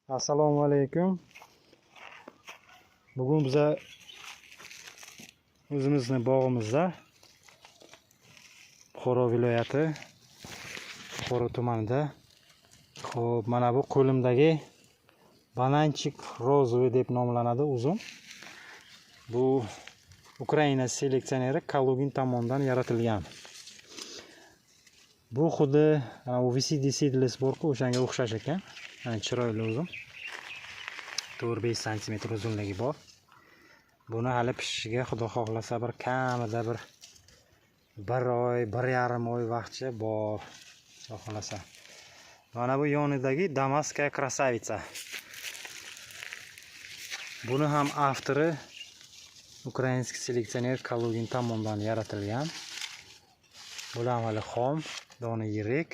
Assalomu alaykum. Bugun biz o'zimizning bog'imizda Buxoro viloyati Buxoro tumanida xo'p, mana bu qo'limdagi bananchik rozvoy deb nomlanadi uzum. Bu Ukraina seleksioneri Kalugin tomonidan yaratilgan. Bu xuddi VCD seedless bor-ku, o'shanga o'xshash ekan. Chiroyli uzum. 4-5 sm uzunligi bor. Buni hali pishishiga xudo xohlasa bir kamida bir 1 oy, 1,5 oy vaqtcha bor. Xudo xohlasa. Mana bu yonidagi Damaskaya krasavitsa. Buni ham avtori ukrainskiy seleksioner Kalugin tomonidan yaratilgan. Bular hali xom, dona yirik,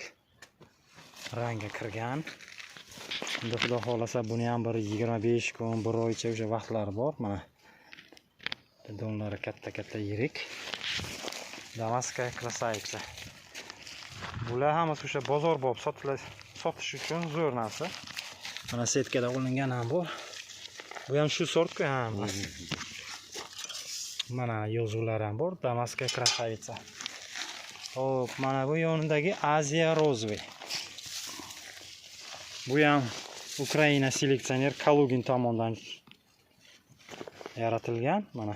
rangga kirgan. Endi xudo xohlasa buni ham bir 25 kun, 1 oycha o'sha vaqtlari bor. Mana donlari katta yirik. Damaskaya krasavitsa. Bular hammasi o'sha bozorbop sotish uchun zo'r narsa. Mana setkada olingan ham bor. Bu ham shu sort-ku ham. Mana yozuvlar ham bor. Damaskaya krasavitsa. Hop, mana bu yonidagi Aziya rozvoy. Bu ham Ukraina seleksioner Kalugin tomonidan yaratilgan. Mana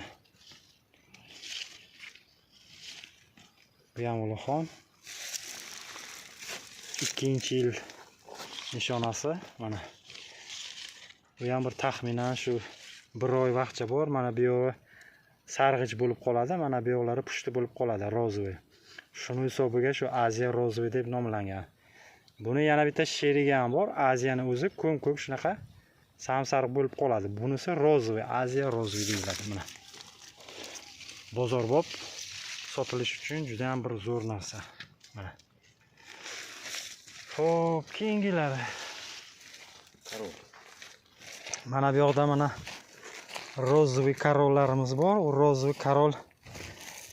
bu ham ulug'xon. 2-yil nishonasi. Mana bu ham bir taxminan shu 1 oy vaqtcha bor. Mana bu yo'g'i sarg'ich bo'lib qoladi, mana bu yo'qlari pushti bo'lib qoladi rozvoy. Shuning hisobiga shu Aziya rozvoy deb nomlangan. Buni yana bitta sherigi ham bor. Aziyani o'zi ko'm-ko'k shunaqa samsariq bo'lib qoladi. Bunisi rozvoy, Aziya rozvoy deyiladi. Mana bozorbop sotilish uchun juda ham bir zo'r narsa. Mana. Xo'p, keyingilari. Mana bu yoqda mana rozvoy karollarimiz bor. U rozvoy karol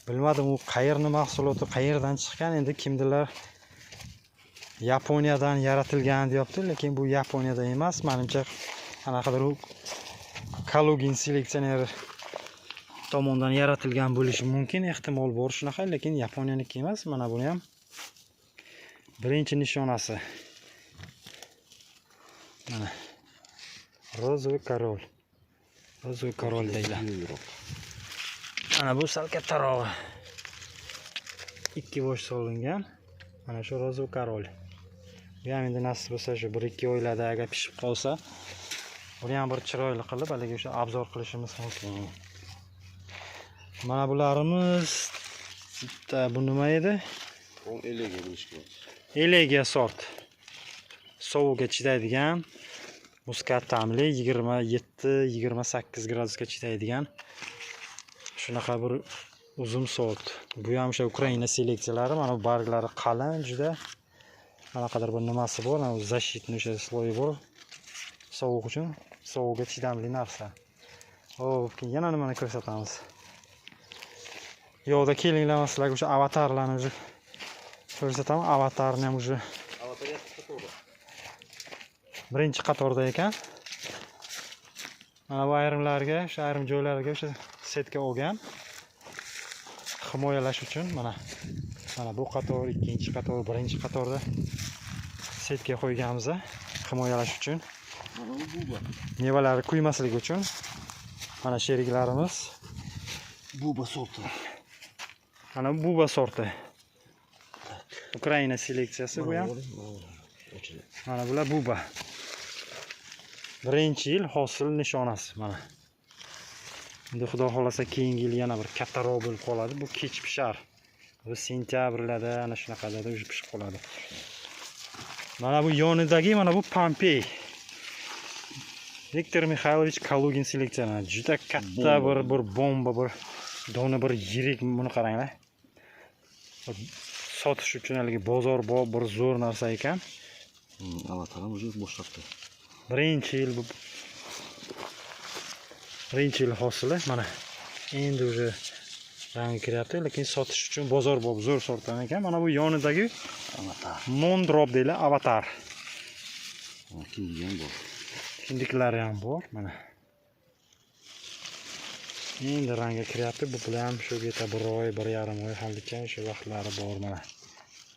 bilmadim u qayerni mahsuloti, qayerdan chiqqan. Endi kimdilar Yaponiyadan yaratilgan deyapti, lekin bu Yaponiyada emas. Menimcha qanaqadir u Kalugin seleksioner tomonidan yaratilgan bo'lishi mumkin, ehtimol bor shunaqa, lekin Yaponiyaniki emas. Mana buni ham birinchi nishonasi. Mana rozvoy karol. Rozvoy karol deyiladi. Mana bu sal kattarog'i. 2 bosh solingan. Mana shu rozvoy karol. Bu ham endi nasib bo'lsa shu 1-2 oylarda agar pishib qolsa, buni ham bir chiroyli qilib haligi o'sha obzor qilishimiz mumkin. Mana bularimiz bu nima edi? Elegiya sort. Sovuqga chidaydigan, muskat ta'mli 27-28 gradusga chidaydigan shunaqa bir uzum sort. Bu ham o'sha Ukraina seleksiyalari, mana bu barglari qalin juda. Qanaqadir bir nimasi bor, mana zashitni o'sha sloyi bor. Sovuq uchun, sovuqga chidamli narsa. Xo'p, yana nimani ko'rsatamiz? Yo'qda kelinglar, sizlarga o'sha avatarlarni o'sha ko'rsataman. Avatarni ham o'sha birinchi qatorda ekan. Mana bu ayrimlarga, o'sha ayrim joylarga o'sha setka olgan. Himoyalash uchun mana bu qator, ikkinchi qator, birinchi qatorda setka qo'yganmiz, himoyalash uchun. Mevalari kuymasligi uchun. Mana sheriklarimiz buba sorti. Mana buba sorti. Ukraina seleksiyasi bu ham. Mana bular buba. 1-yil hosil nishonasi mana. Endi xudo xolasa keyingi yil yana bir kattaroq bo'lib qoladi. Bu kech pishar. Bu sentyabrlarda ana shunaqalarda o'zi pishib qoladi. Mana bu yonidagi mana bu Pompey. Viktor Mixaylovich Kalugin seleksiyasi. Juda katta bir bomba, bir dona bir yirik, buni qaranglar. Sotish uchun haligi bozor bor, bir zo'r narsa ekan. Avatarim o'zi boshlabdi. 1-yil hosili mana endi o'zi rangi kiryapti, lekin sotish uchun bozor bor, zo'r sortdan ekan. Mana bu yonidagi Avatar. Mondrop deyiladi, avatar. Keyingi bor. kindiklari ham bor mana. Endi rangga kiryapti. Bu bilan shu yerda 1 oy, 1,5 oy halicha shu vaqtlari bor mana.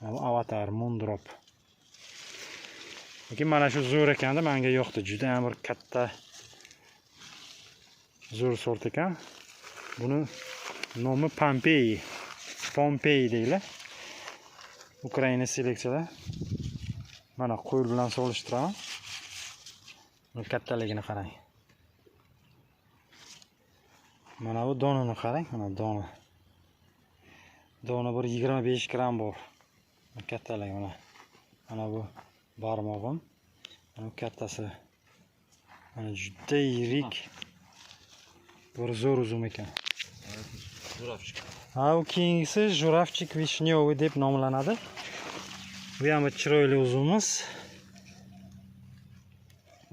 Bu avatar Moondrop. Lekin mana shu zo'r ekanda, menga yoqdi. Juda ham bir katta zo'r sort ekan. Buni nomi Pompey deydi. Ukraina seleksiyada. Mana qo'l bilan solishtiraman. Bu kattaligini qarang. Mana bu donini qarang, mana dona. Dona bir 25 gram bor. Kattaligi mana. Mana bu barmog'im. Mana kattasi. Mana juda yirik. Bir zo'r uzum ekan. Журавчик. Ha, u keyingisi Журавчик Вишнёвый deb nomlanadi. Bu ham chiroyli uzumimiz.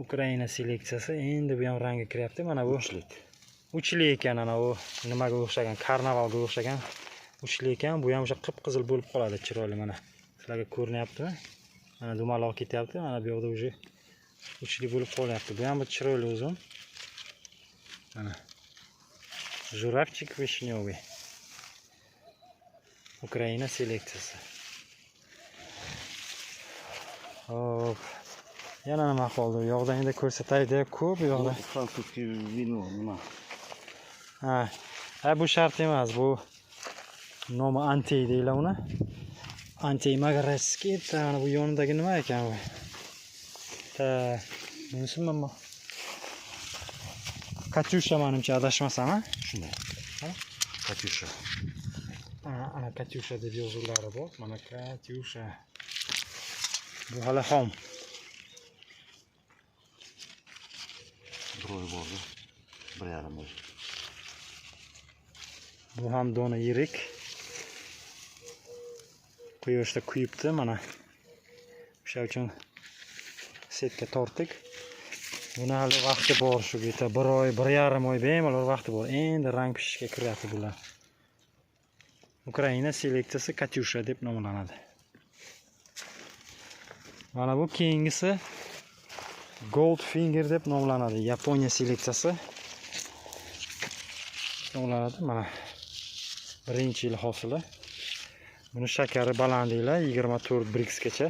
Ukraina seleksiyasi. Endi bu ham rangga kiryapti. Mana bu uchli ekan, ana u nimaga o'xshagan, karnavalga o'xshagan uchli ekan. Bu ham o'sha qip-qizil bo'lib qoladi, chiroyli mana. Sizlarga ko'rinyaptimi? Mana dumaloq ketyapti. Mana bu yerda o'sha uchli bo'lib qolyapti. Bu ham bir chiroyli uzum. Mana. Журавчик Вишнёвый. Ukraina seleksiyasi. Hop. Yana nima qoldi? Bu yoqda endi ko'rsatay deb ko'p bu yoqda. Franцузский вино nima? Ha, bu shart emas. Bu nomi Antey deyiladi uni. Antey Magarevskiy. Mana bu yonidagi nima ekan bu? Bunisi nima? Katyusha menimcha adashmasam, ha? Shunday. Katyusha. Ana Katyusha deb yozuvlari bor. Mana Katyusha. Bu hali xom. Biroy bordi. 1,5 oy. Bu ham dona yirik. Quyoshda kuyibdi mana. O'sha uchun setga tortdik. Buni hali vaqti bor, shu yerda 1 oy, 1,5 oy bemalol vaqti bor. Endi rang pishishga kiryapti bular. Ukraina seleksiyasi Katyusha deb nomlanadi. Mana bu keyingisi Goldfinger deb nomlanadi. Yaponiya seleksiyasi nomlanadi. Mana 1-yil hosili. Buni shakari baland deylar, 24 Brixgacha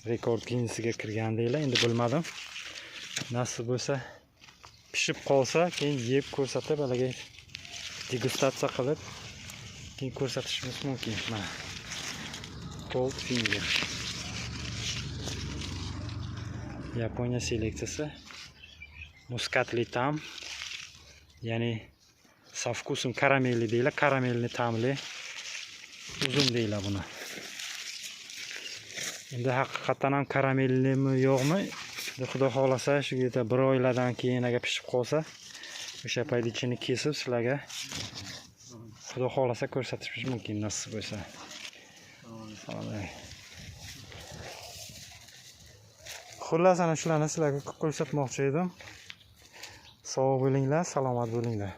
rekord Guinnessiga kirgan deylar. Endi bilmadim. Nasib bo'lsa, pishib qolsa, keyin yeb ko'rsatib, haliga degustatsiya qilib, keyin ko'rsatishimiz mumkin. Mana Goldfinger. Yaponiya seleksiyasi. Muskatli tam, ya'ni со вкусом karameli deylar, karamelni ta'mli uzum deylar buni. Endi haqiqatan ham karamellimi yo'qmi? Xudo xolasa shu yerda 1 oylardan keyin agar pishib qolsa, o'sha payt ichini kesib sizlarga xudo xolasa ko'rsatishimiz mumkin nasib bo'lsa. Xullas ana shularni sizlarga ko'rsatmoqchi edim. Sog' bo'linglar, salomat bo'linglar.